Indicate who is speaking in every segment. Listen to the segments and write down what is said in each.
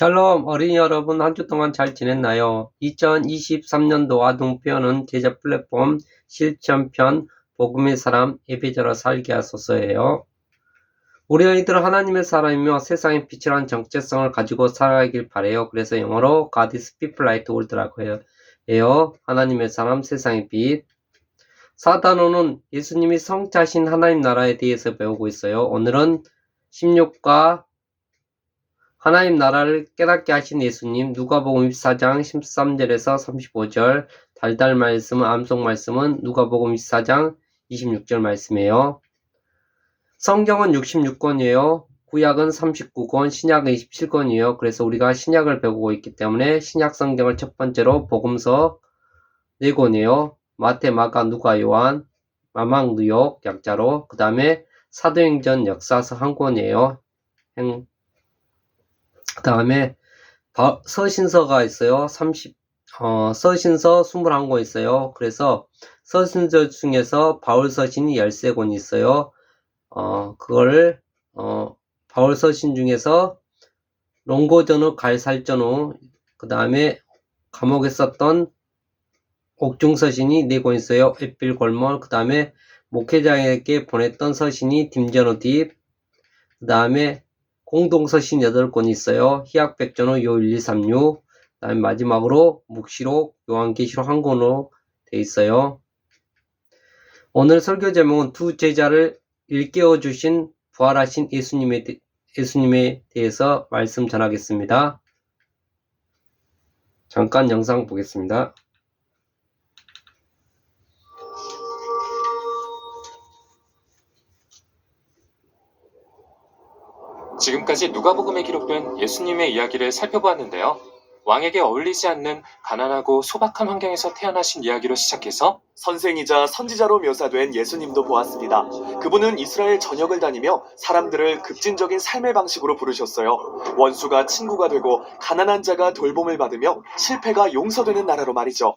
Speaker 1: 샬롬 어린이 여러분, 한 주 동안 잘 지냈나요? 2023년도 아동표현은 제자 플랫폼 실천편 복음의 사람 예배자로 살게 하소서예요. 우리 아이들은 하나님의 사람이며 세상의 빛이라는 정체성을 가지고 살아가길 바래요. 그래서 영어로 God is people light to world라고 해요. 하나님의 사람, 세상의 빛. 4단원은 예수님이 성자신 하나님 나라에 대해서 배우고 있어요. 오늘은 16과 하나님 나라를 깨닫게 하신 예수님, 누가복음 24장 13절에서 35절, 달달 말씀은 암송 말씀은 누가복음 24장 26절 말씀이에요. 성경은 66권이에요. 구약은 39권, 신약은 27권이에요. 그래서 우리가 신약을 배우고 있기 때문에 신약 성경을 첫 번째로 복음서 4권이에요. 마태, 마가, 누가, 요한, 마막, 누욕, 약자로. 그 다음에 사도행전 역사서 1권이에요. 그 다음에 서신서가 있어요. 서신서 21권 있어요. 그래서 서신서 중에서 바울 서신이 13권 있어요. 바울 서신 중에서 롱고전후, 갈살전후, 그 다음에 감옥에 썼던 옥중 서신이 4권 있어요. 에필 골몰, 그 다음에 목회자에게 보냈던 서신이 딤전후 딥, 그 다음에 공동서신 8권 있어요. 희약백전후, 요 1, 2, 3, 6. 그 다음에 마지막으로 묵시록, 요한계시록 1권으로 되어 있어요. 오늘 설교 제목은 두 제자를 일깨워 주신 부활하신 예수님에 대해서 말씀 전하겠습니다. 잠깐 영상 보겠습니다.
Speaker 2: 지금까지 누가복음에 기록된 예수님의 이야기를 살펴보았는데요. 왕에게 어울리지 않는 가난하고 소박한 환경에서 태어나신 이야기로 시작해서
Speaker 3: 선생이자 선지자로 묘사된 예수님도 보았습니다. 그분은 이스라엘 전역을 다니며 사람들을 급진적인 삶의 방식으로 부르셨어요. 원수가 친구가 되고 가난한 자가 돌봄을 받으며 실패가 용서되는 나라로 말이죠.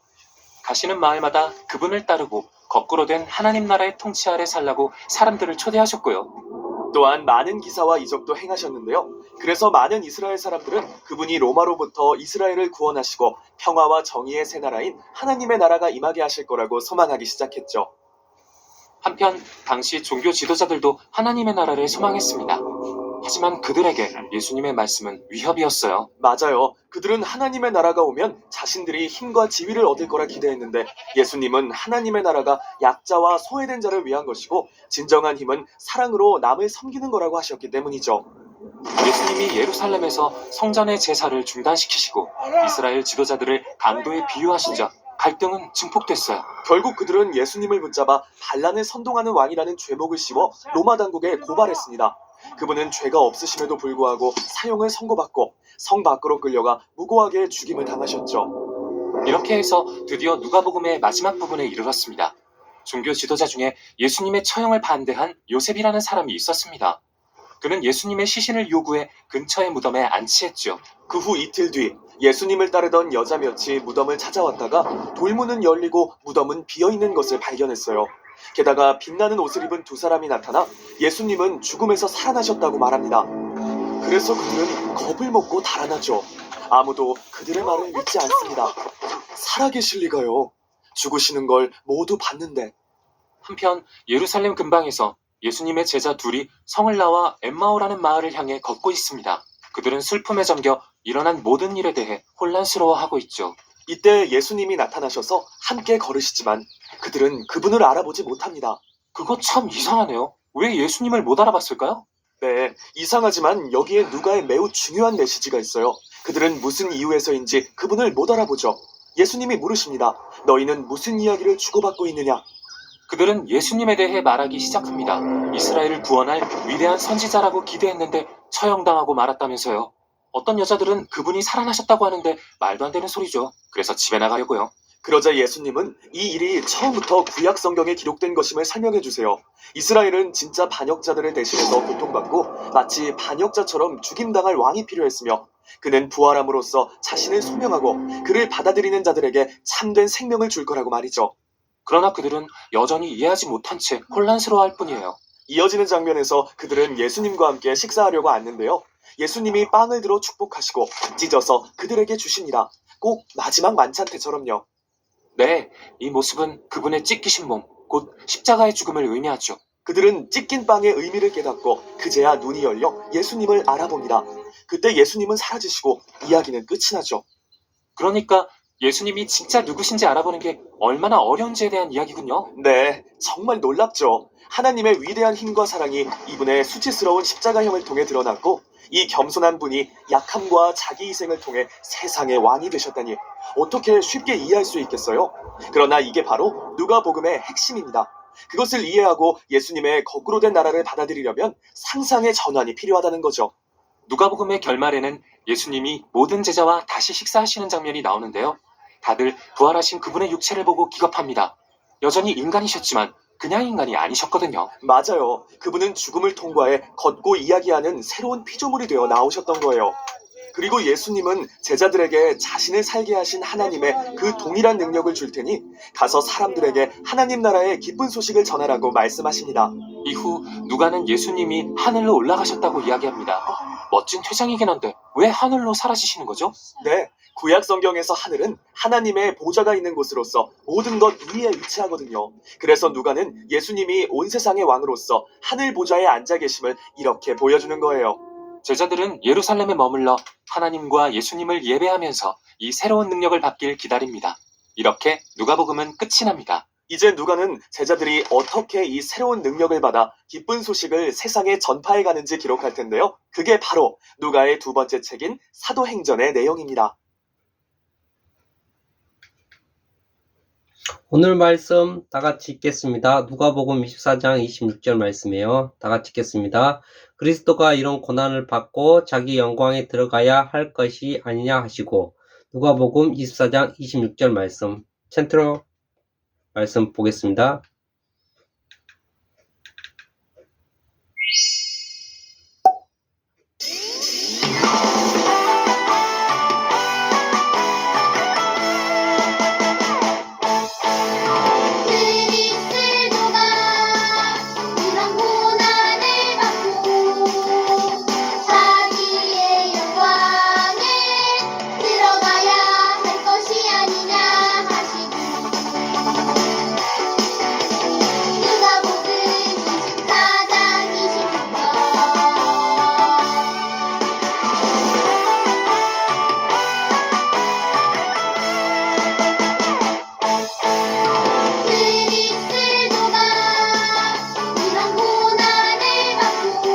Speaker 2: 가시는 마을마다 그분을 따르고 거꾸로 된 하나님 나라의 통치 아래 살라고 사람들을 초대하셨고요.
Speaker 3: 또한 많은 기사와 이적도 행하셨는데요. 그래서 많은 이스라엘 사람들은 그분이 로마로부터 이스라엘을 구원하시고 평화와 정의의 새 나라인 하나님의 나라가 임하게 하실 거라고 소망하기 시작했죠.
Speaker 2: 한편 당시 종교 지도자들도 하나님의 나라를 소망했습니다. 하지만 그들에게 예수님의 말씀은 위협이었어요.
Speaker 3: 맞아요. 그들은 하나님의 나라가 오면 자신들이 힘과 지위를 얻을 거라 기대했는데 예수님은 하나님의 나라가 약자와 소외된 자를 위한 것이고 진정한 힘은 사랑으로 남을 섬기는 거라고 하셨기 때문이죠.
Speaker 2: 예수님이 예루살렘에서 성전의 제사를 중단시키시고 이스라엘 지도자들을 강도에 비유하시자 갈등은 증폭됐어요.
Speaker 3: 결국 그들은 예수님을 붙잡아 반란을 선동하는 왕이라는 죄목을 씌워 로마 당국에 고발했습니다. 그분은 죄가 없으심에도 불구하고 사형을 선고받고 성 밖으로 끌려가 무고하게 죽임을 당하셨죠.
Speaker 2: 이렇게 해서 드디어 누가복음의 마지막 부분에 이르렀습니다. 종교 지도자 중에 예수님의 처형을 반대한 요셉이라는 사람이 있었습니다. 그는 예수님의 시신을 요구해 근처의 무덤에 안치했죠.
Speaker 3: 그 후 이틀 뒤 예수님을 따르던 여자 몇이 무덤을 찾아왔다가 돌문은 열리고 무덤은 비어있는 것을 발견했어요. 게다가 빛나는 옷을 입은 두 사람이 나타나 예수님은 죽음에서 살아나셨다고 말합니다. 그래서 그들은 겁을 먹고 달아나죠. 아무도 그들의 말을 믿지 않습니다. 살아계실 리가요. 죽으시는 걸 모두 봤는데.
Speaker 2: 한편 예루살렘 근방에서 예수님의 제자 둘이 성을 나와 엠마오라는 마을을 향해 걷고 있습니다. 그들은 슬픔에 잠겨 일어난 모든 일에 대해 혼란스러워하고 있죠.
Speaker 3: 이때 예수님이 나타나셔서 함께 걸으시지만 그들은 그분을 알아보지 못합니다.
Speaker 2: 그거 참 이상하네요. 왜 예수님을 못 알아봤을까요?
Speaker 3: 네, 이상하지만 여기에 누가의 매우 중요한 메시지가 있어요. 그들은 무슨 이유에서인지 그분을 못 알아보죠. 예수님이 물으십니다. 너희는 무슨 이야기를 주고받고 있느냐?
Speaker 2: 그들은 예수님에 대해 말하기 시작합니다. 이스라엘을 구원할 위대한 선지자라고 기대했는데 처형당하고 말았다면서요. 어떤 여자들은 그분이 살아나셨다고 하는데 말도 안 되는 소리죠. 그래서 집에 나가려고요.
Speaker 3: 그러자 예수님은 이 일이 처음부터 구약 성경에 기록된 것임을 설명해 주세요. 이스라엘은 진짜 반역자들을 대신해서 고통받고 마치 반역자처럼 죽임당할 왕이 필요했으며 그는 부활함으로써 자신을 소명하고 그를 받아들이는 자들에게 참된 생명을 줄 거라고 말이죠.
Speaker 2: 그러나 그들은 여전히 이해하지 못한 채 혼란스러워할 뿐이에요.
Speaker 3: 이어지는 장면에서 그들은 예수님과 함께 식사하려고 앉는데요. 예수님이 빵을 들어 축복하시고 찢어서 그들에게 주십니다. 꼭 마지막 만찬 때처럼요.
Speaker 2: 네, 이 모습은 그분의 찢기신 몸, 곧 십자가의 죽음을 의미하죠.
Speaker 3: 그들은 찢긴 빵의 의미를 깨닫고 그제야 눈이 열려 예수님을 알아봅니다. 그때 예수님은 사라지시고 이야기는 끝이 나죠.
Speaker 2: 그러니까 예수님이 진짜 누구신지 알아보는 게 얼마나 어려운지에 대한 이야기군요.
Speaker 3: 네, 정말 놀랍죠. 하나님의 위대한 힘과 사랑이 이분의 수치스러운 십자가형을 통해 드러났고 이 겸손한 분이 약함과 자기 희생을 통해 세상의 왕이 되셨다니 어떻게 쉽게 이해할 수 있겠어요? 그러나 이게 바로 누가복음의 핵심입니다. 그것을 이해하고 예수님의 거꾸로 된 나라를 받아들이려면 상상의 전환이 필요하다는 거죠.
Speaker 2: 누가복음의 결말에는 예수님이 모든 제자와 다시 식사하시는 장면이 나오는데요. 다들 부활하신 그분의 육체를 보고 기겁합니다. 여전히 인간이셨지만 그냥 인간이 아니셨거든요.
Speaker 3: 맞아요. 그분은 죽음을 통과해 걷고 이야기하는 새로운 피조물이 되어 나오셨던 거예요. 그리고 예수님은 제자들에게 자신을 살게 하신 하나님의 그 동일한 능력을 줄 테니 가서 사람들에게 하나님 나라의 기쁜 소식을 전하라고 말씀하십니다.
Speaker 2: 이후 누가는 예수님이 하늘로 올라가셨다고 이야기합니다. 멋진 퇴장이긴 한데 왜 하늘로 사라지시는 거죠?
Speaker 3: 네, 구약 성경에서 하늘은 하나님의 보좌가 있는 곳으로서 모든 것 위에 위치하거든요. 그래서 누가는 예수님이 온 세상의 왕으로서 하늘 보좌에 앉아 계심을 이렇게 보여주는 거예요.
Speaker 2: 제자들은 예루살렘에 머물러 하나님과 예수님을 예배하면서 이 새로운 능력을 받길 기다립니다. 이렇게 누가복음은 끝이 납니다.
Speaker 3: 이제 누가는 제자들이 어떻게 이 새로운 능력을 받아 기쁜 소식을 세상에 전파해 가는지 기록할 텐데요. 그게 바로 누가의 두 번째 책인 사도행전의 내용입니다.
Speaker 1: 오늘 말씀 다 같이 읽겠습니다. 누가복음 24장 26절 말씀이에요. 다 같이 읽겠습니다. 그리스도가 이런 고난을 받고 자기 영광에 들어가야 할 것이 아니냐 하시고 누가복음 24장 26절 말씀 센트럴 말씀 보겠습니다.
Speaker 4: 그리스도가 이런 고난을 받고 자기의 영광에 들어가야 할 것이 아니냐 하시고 누가복음 24장 26절 그리스도가 이런 고난을 받고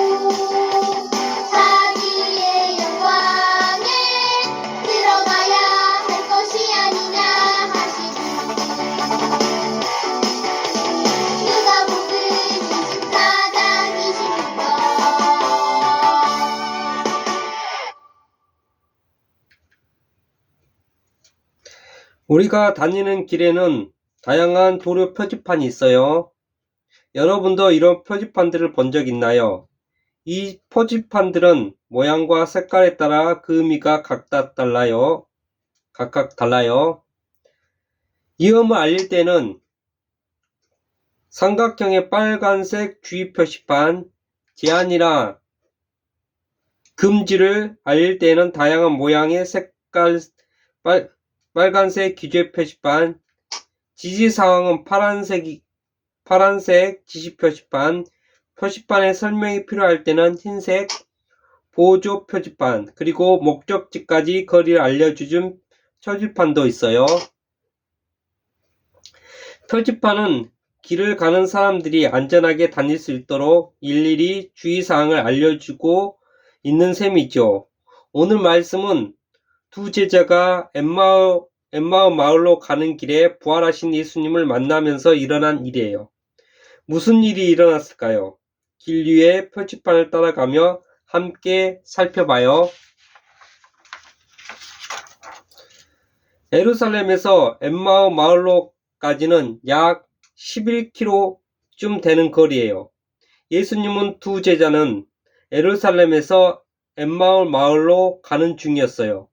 Speaker 4: 자기의 영광에 들어가야 할 것이 아니냐 하시고 누가복음 24장 26절
Speaker 1: 우리가 다니는 길에는 다양한 도료 표지판이 있어요. 여러분도 이런 표지판들을 본 적 있나요? 이 표지판들은 모양과 색깔에 따라 그 의미가 각각 달라요. 위험을 알릴 때는 삼각형의 빨간색 주의 표시판, 제한이나 금지를 알릴 때는 다양한 모양의 색깔 빨간색 기재 표시판, 지시사항은 파란색 지시 표시판, 표시판에 설명이 필요할 때는 흰색 보조 표지판, 그리고 목적지까지 거리를 알려주는 표지판도 있어요. 표지판은 길을 가는 사람들이 안전하게 다닐 수 있도록 일일이 주의사항을 알려주고 있는 셈이죠. 오늘 말씀은 두 제자가 엠마오 마을로 가는 길에 부활하신 예수님을 만나면서 일어난 일이에요. 무슨 일이 일어났을까요? 길 위에 표지판을 따라가며 함께 살펴봐요. 예루살렘에서 엠마오 마을로까지는 약 11km쯤 되는 거리예요. 예수님은 두 제자는 예루살렘에서 엠마오 마을로 가는 중이었어요.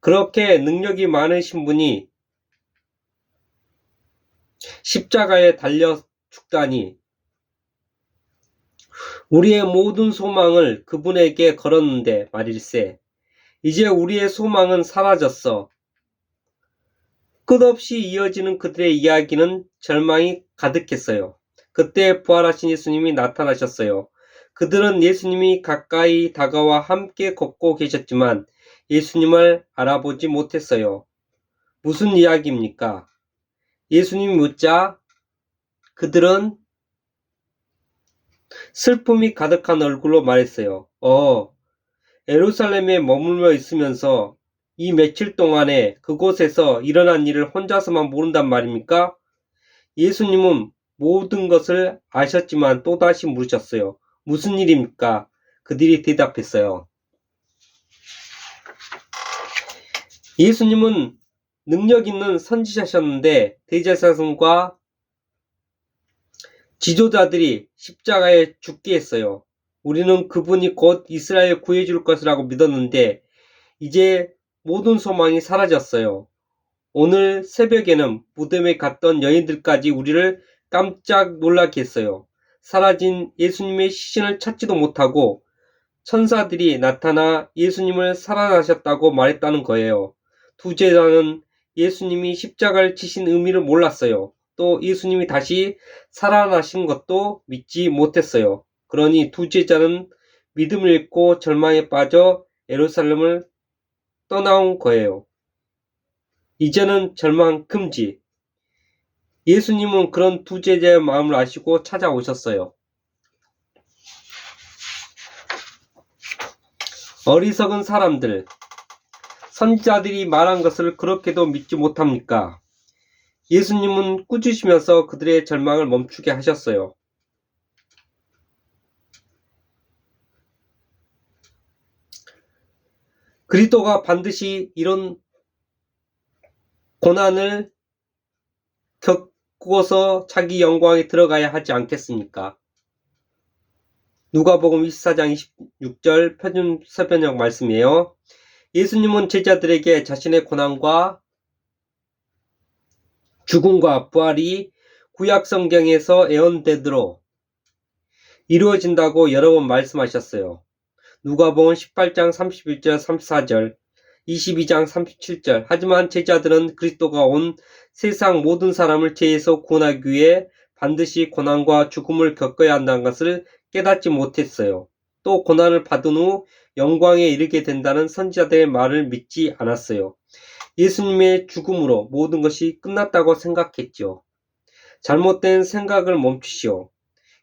Speaker 1: 그렇게 능력이 많으신 분이 십자가에 달려 죽다니 우리의 모든 소망을 그분에게 걸었는데 말일세. 이제 우리의 소망은 사라졌어. 끝없이 이어지는 그들의 이야기는 절망이 가득했어요. 그때 부활하신 예수님이 나타나셨어요. 그들은 예수님이 가까이 다가와 함께 걷고 계셨지만 예수님을 알아보지 못했어요. 무슨 이야기입니까? 예수님이 묻자 그들은 슬픔이 가득한 얼굴로 말했어요. 예루살렘에 머물러 있으면서 이 며칠 동안에 그곳에서 일어난 일을 혼자서만 모른단 말입니까? 예수님은 모든 것을 아셨지만 또다시 물으셨어요. 무슨 일입니까? 그들이 대답했어요. 예수님은 능력 있는 선지자셨는데 대제사장과 지도자들이 십자가에 죽게 했어요. 우리는 그분이 곧 이스라엘 구해줄 것이라고 믿었는데 이제 모든 소망이 사라졌어요. 오늘 새벽에는 무덤에 갔던 여인들까지 우리를 깜짝 놀라게 했어요. 사라진 예수님의 시신을 찾지도 못하고 천사들이 나타나 예수님을 살아나셨다고 말했다는 거예요. 두 제자는 예수님이 십자가를 치신 의미를 몰랐어요. 또 예수님이 다시 살아나신 것도 믿지 못했어요. 그러니 두 제자는 믿음을 잃고 절망에 빠져 예루살렘을 떠나온 거예요. 이제는 절망 금지. 예수님은 그런 두 제자의 마음을 아시고 찾아오셨어요. 어리석은 사람들, 선지자들이 말한 것을 그렇게도 믿지 못합니까? 예수님은 꾸짖으면서 그들의 절망을 멈추게 하셨어요. 그리스도가 반드시 이런 고난을 겪고서 자기 영광에 들어가야 하지 않겠습니까? 누가복음 24장 26절 표준 서변역 말씀이에요. 예수님은 제자들에게 자신의 고난과 죽음과 부활이 구약 성경에서 예언대로 이루어진다고 여러 번 말씀하셨어요. 누가복음 18장 31절 34절 22장 37절. 하지만 제자들은 그리스도가 온 세상 모든 사람을 죄에서 구원하기 위해 반드시 고난과 죽음을 겪어야 한다는 것을 깨닫지 못했어요. 또 고난을 받은 후 영광에 이르게 된다는 선지자들의 말을 믿지 않았어요. 예수님의 죽음으로 모든 것이 끝났다고 생각했죠. 잘못된 생각을 멈추시오.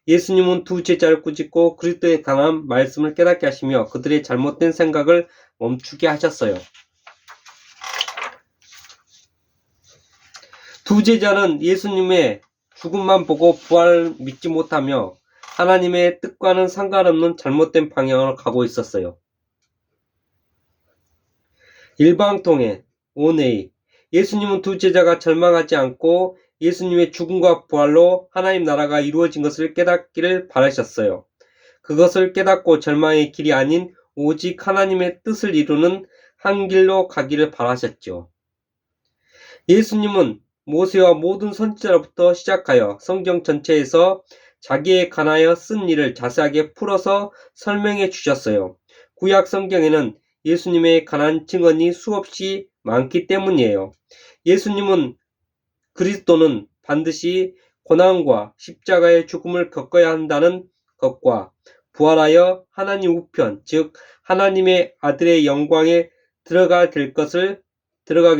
Speaker 1: 예수님은 두 제자를 꾸짖고 그리스도에 관한 말씀을 깨닫게 하시며 그들의 잘못된 생각을 멈추게 하셨어요. 두 제자는 예수님의 죽음만 보고 부활을 믿지 못하며 하나님의 뜻과는 상관없는 잘못된 방향으로 가고 있었어요. 일방통행, 오네이. 예수님은 두 제자가 절망하지 않고 예수님의 죽음과 부활로 하나님 나라가 이루어진 것을 깨닫기를 바라셨어요. 그것을 깨닫고 절망의 길이 아닌 오직 하나님의 뜻을 이루는 한 길로 가기를 바라셨죠. 예수님은 모세와 모든 선지자로부터 시작하여 성경 전체에서 자기에 관하여 쓴 일을 자세하게 풀어서 설명해 주셨어요. 구약 성경에는 예수님에 관한 증언이 수없이 많기 때문이에요. 예수님은 그리스도는 반드시 고난과 십자가의 죽음을 겪어야 한다는 것과 부활하여 하나님 우편, 즉 하나님의 아들의 영광에 들어가게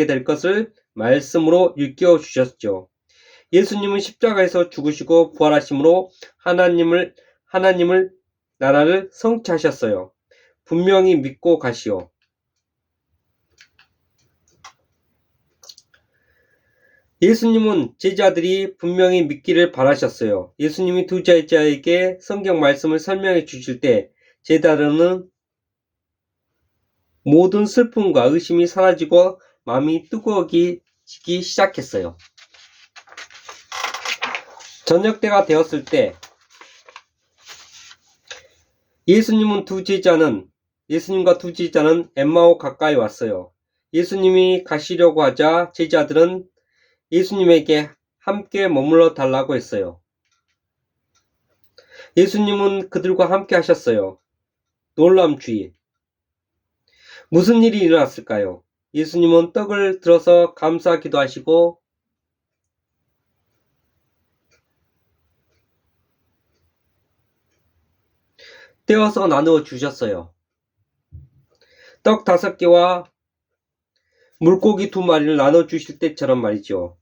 Speaker 1: 될 것을 말씀으로 일깨워 주셨죠. 예수님은 십자가에서 죽으시고 부활하심으로 하나님을 나라를 성취하셨어요. 분명히 믿고 가시오. 예수님은 제자들이 분명히 믿기를 바라셨어요. 예수님이 두 제자에게 성경 말씀을 설명해 주실 때 제자들은 모든 슬픔과 의심이 사라지고 마음이 뜨거워지기 시작했어요. 저녁 때가 되었을 때 예수님과 두 제자는 엠마오 가까이 왔어요. 예수님이 가시려고 하자 제자들은 예수님에게 함께 머물러 달라고 했어요. 예수님은 그들과 함께 하셨어요. 놀라움 주의. 무슨 일이 일어났을까요? 예수님은 떡을 들어서 감사 기도하시고 떼어서 나누어 주셨어요. 떡 5개와 물고기 2마리를 나눠 주실 때처럼 말이죠.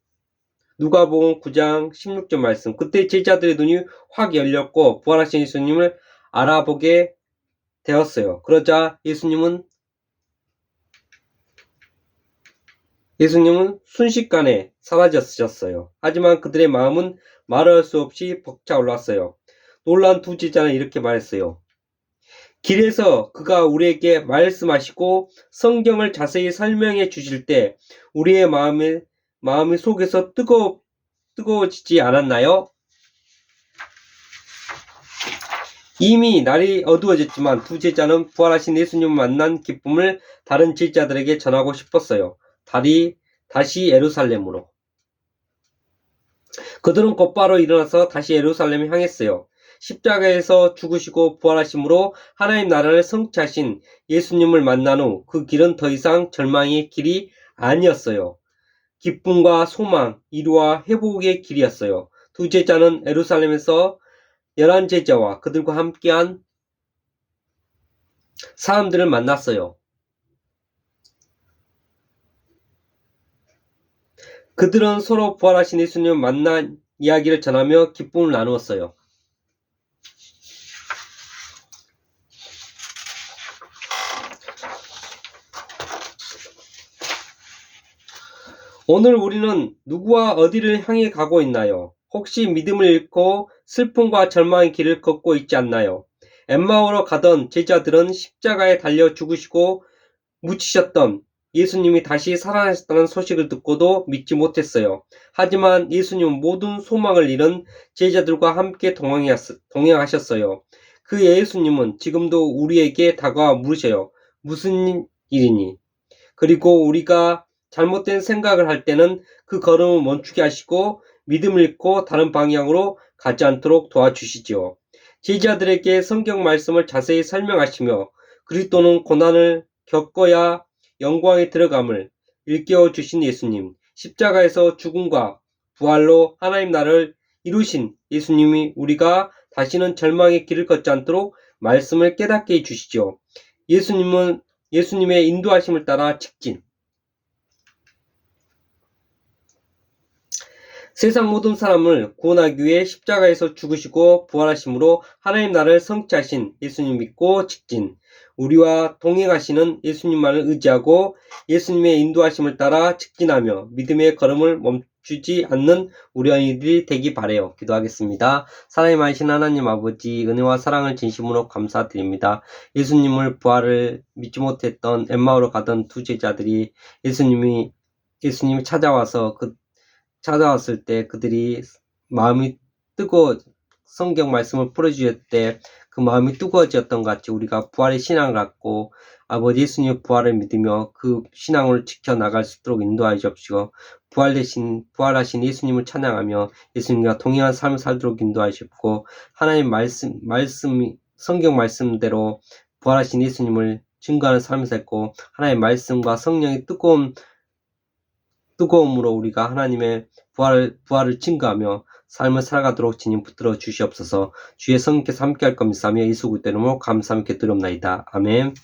Speaker 1: 누가복음 9장 16절 말씀. 그때 제자들의 눈이 확 열렸고 부활하신 예수님을 알아보게 되었어요. 그러자 예수님은 순식간에 사라졌어요. 하지만 그들의 마음은 말할 수 없이 벅차올랐어요. 놀란 2 제자는 이렇게 말했어요. 길에서 그가 우리에게 말씀하시고 성경을 자세히 설명해 주실 때 우리의 마음이 속에서 뜨거워지지 않았나요? 이미 날이 어두워졌지만 2 제자는 부활하신 예수님을 만난 기쁨을 다른 제자들에게 전하고 싶었어요. 다시 예루살렘으로. 그들은 곧바로 일어나서 다시 예루살렘을 향했어요. 십자가에서 죽으시고 부활하심으로 하나님 나라를 성취하신 예수님을 만난 후 그 길은 더 이상 절망의 길이 아니었어요. 기쁨과 소망, 위로와 회복의 길이었어요. 2 제자는 예루살렘에서 11 제자와 그들과 함께한 사람들을 만났어요. 그들은 서로 부활하신 예수님을 만난 이야기를 전하며 기쁨을 나누었어요. 오늘 우리는 누구와 어디를 향해 가고 있나요? 혹시 믿음을 잃고 슬픔과 절망의 길을 걷고 있지 않나요? 엠마오로 가던 제자들은 십자가에 달려 죽으시고 묻히셨던 예수님이 다시 살아나셨다는 소식을 듣고도 믿지 못했어요. 하지만 예수님은 모든 소망을 잃은 제자들과 함께 동행하셨어요. 그 예수님은 지금도 우리에게 다가와 물으셔요. 무슨 일이니? 그리고 우리가 잘못된 생각을 할 때는 그 걸음을 멈추게 하시고 믿음을 잃고 다른 방향으로 가지 않도록 도와주시지요. 제자들에게 성경 말씀을 자세히 설명하시며 그리스도는 고난을 겪어야 영광에 들어감을 일깨워 주신 예수님, 십자가에서 죽음과 부활로 하나님 나라를 이루신 예수님이 우리가 다시는 절망의 길을 걷지 않도록 말씀을 깨닫게 해주시죠. 예수님의 인도하심을 따라 직진. 세상 모든 사람을 구원하기 위해 십자가에서 죽으시고 부활하심으로 하나님 나라를 성취하신 예수님 믿고 직진. 우리와 동행하시는 예수님만을 의지하고 예수님의 인도하심을 따라 직진하며 믿음의 걸음을 멈추지 않는 우리 어린이들이 되기 바라요. 기도하겠습니다. 사랑이 많으신 하나님 아버지, 은혜와 사랑을 진심으로 감사드립니다. 예수님을 부활을 믿지 못했던 엠마오로 가던 2 제자들이 예수님이 찾아왔을 때 그들이 마음이 성경 말씀을 풀어주실 때 그 마음이 뜨거워졌던 것 같이 우리가 부활의 신앙을 갖고 아버지 예수님의 부활을 믿으며 그 신앙을 지켜나갈 수 있도록 인도하여 주옵시고 부활하신 예수님을 찬양하며 예수님과 동행한 삶을 살도록 인도하여 주옵고 하나님 성경 말씀대로 부활하신 예수님을 증거하는 삶을 살고 하나님의 말씀과 성령의 뜨거움으로 우리가 하나님의 부활을 증거하며 삶을 살아가도록 주님 붙들어 주시옵소서. 주의 성령께서 함께할 겁니다. 예수 그리스도 이름으로 감사함께 드리옵나이다. 아멘.